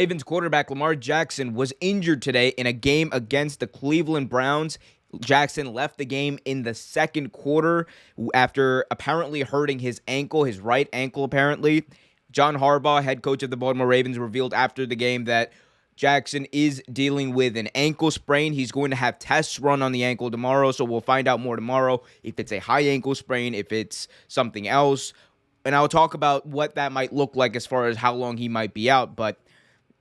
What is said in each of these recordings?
Ravens quarterback Lamar Jackson was injured today in a game against the Cleveland Browns. Jackson left the game in the second quarter after apparently hurting his ankle, his right ankle apparently. John Harbaugh, head coach of the Baltimore Ravens, revealed after the game that Jackson is dealing with an ankle sprain. He's going to have tests run on the ankle tomorrow, so we'll find out more tomorrow if it's a high ankle sprain, if it's something else. And I'll talk about what that might look like as far as how long he might be out. But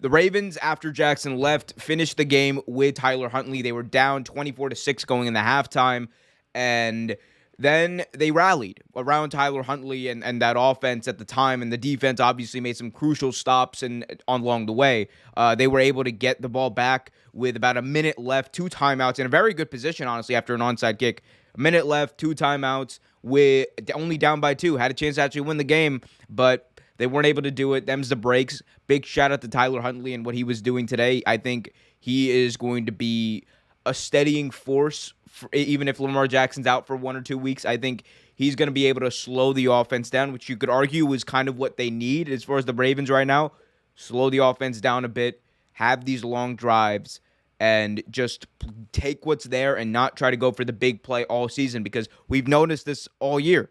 the Ravens, after Jackson left, finished the game with Tyler Huntley. They were down 24-6 going in the halftime, and then they rallied around Tyler Huntley and that offense at the time, and the defense obviously made some crucial stops along the way. They were able to get the ball back with about a minute left, 2 timeouts, in a very good position, honestly, after an onside kick. A minute left, 2 timeouts, with only down by 2. Had a chance to actually win the game, but they weren't able to do it. Them's the breaks. Big shout out to Tyler Huntley and what he was doing today. I think he is going to be a steadying force, even if Lamar Jackson's out for 1 or 2 weeks. I think he's going to be able to slow the offense down, which you could argue is kind of what they need as far as the Ravens right now. Slow the offense down a bit, have these long drives, and just take what's there and not try to go for the big play all season, because we've noticed this all year.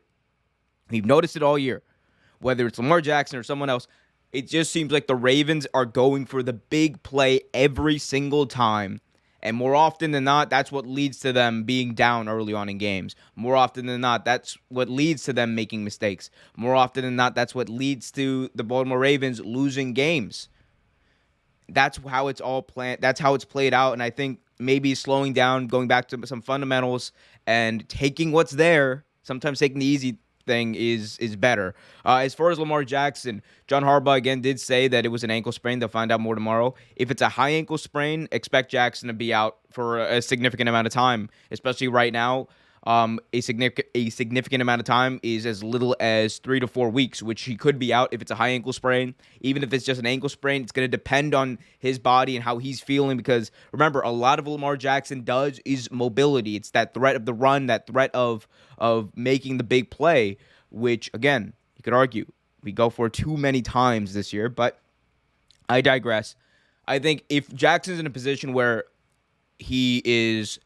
We've noticed it all year. Whether it's Lamar Jackson or someone else, it just seems like the Ravens are going for the big play every single time. And more often than not, that's what leads to them being down early on in games. More often than not, that's what leads to them making mistakes. More often than not, that's what leads to the Baltimore Ravens losing games. That's how it's all planned. That's how it's played out. And I think maybe slowing down, going back to some fundamentals, and taking what's there, sometimes taking the easy thing is better. As far as Lamar Jackson, John Harbaugh again did say that it was an ankle sprain. They'll find out more tomorrow. If it's a high ankle sprain, expect Jackson to be out for a significant amount of time, especially right now. A significant amount of time is as little as 3 to 4 weeks, which he could be out if it's a high ankle sprain. Even if it's just an ankle sprain, it's going to depend on his body and how he's feeling, because remember, a lot of Lamar Jackson does is mobility. It's that threat of the run, that threat of making the big play, which, again, you could argue we go for too many times this year, but I digress. I think if Jackson's in a position where he is,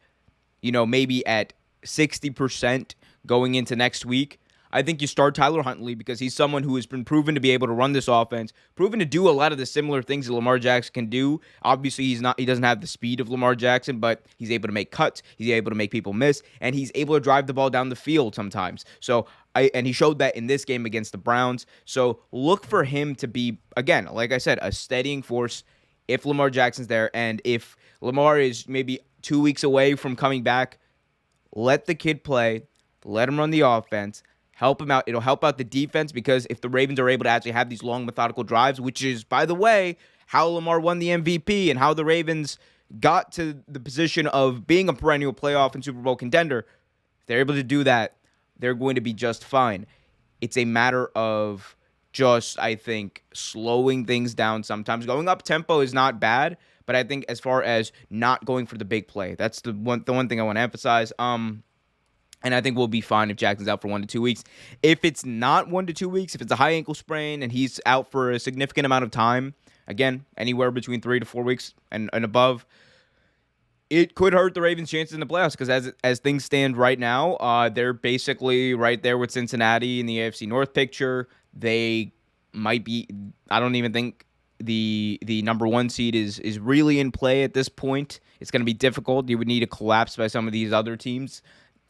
maybe at 60% going into next week, I think you start Tyler Huntley, because he's someone who has been proven to be able to run this offense, proven to do a lot of the similar things that Lamar Jackson can do. Obviously, he doesn't have the speed of Lamar Jackson, but he's able to make cuts, he's able to make people miss, and he's able to drive the ball down the field sometimes. And he showed that in this game against the Browns. So look for him to be, again, like I said, a steadying force if Lamar Jackson's there. And if Lamar is maybe 2 weeks away from coming back, let the kid play, let him run the offense, help him out. It'll help out the defense, because if the Ravens are able to actually have these long, methodical drives, which is, by the way, how Lamar won the MVP and how the Ravens got to the position of being a perennial playoff and Super Bowl contender, if they're able to do that, they're going to be just fine. It's a matter of just, I think, slowing things down sometimes. Going up tempo is not bad, but I think as far as not going for the big play, that's the one thing I want to emphasize. And I think we'll be fine if Jackson's out for 1 to 2 weeks. If it's not 1 to 2 weeks, if it's a high ankle sprain and he's out for a significant amount of time, again, anywhere between 3 to 4 weeks and above, it could hurt the Ravens' chances in the playoffs, because as things stand right now, they're basically right there with Cincinnati in the AFC North picture. They might be, I don't even think the number 1 seed is really in play at this point. It's going to be difficult. You would need a collapse by some of these other teams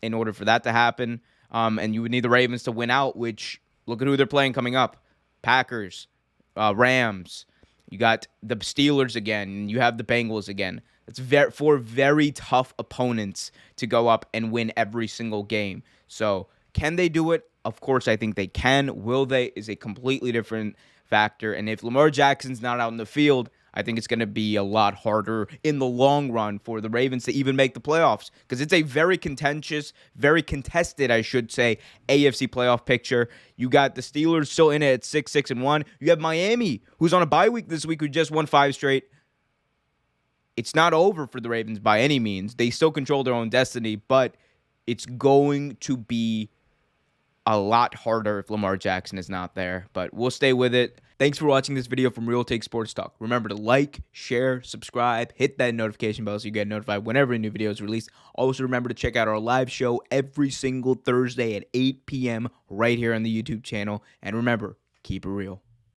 in order for that to happen. And you would need the Ravens to win out, which, look at who they're playing coming up. Packers, Rams. You got the Steelers again, and you have the Bengals again. It's four very tough opponents to go up and win every single game. So can they do it? Of course, I think they can. Will they is a completely different factor. And if Lamar Jackson's not out in the field, I think it's going to be a lot harder in the long run for the Ravens to even make the playoffs, because it's a very contentious, very contested, I should say, AFC playoff picture. You got the Steelers still in it at 6-1. You have Miami, who's on a bye week this week, who just won 5 straight. It's not over for the Ravens by any means. They still control their own destiny, but it's going to be a lot harder if Lamar Jackson is not there, but we'll stay with it. Thanks for watching this video from Real Take Sports Talk. Remember to like, share, subscribe, hit that notification bell so you get notified whenever a new video is released. Also, remember to check out our live show every single Thursday at 8 p.m. right here on the YouTube channel. And remember, keep it real.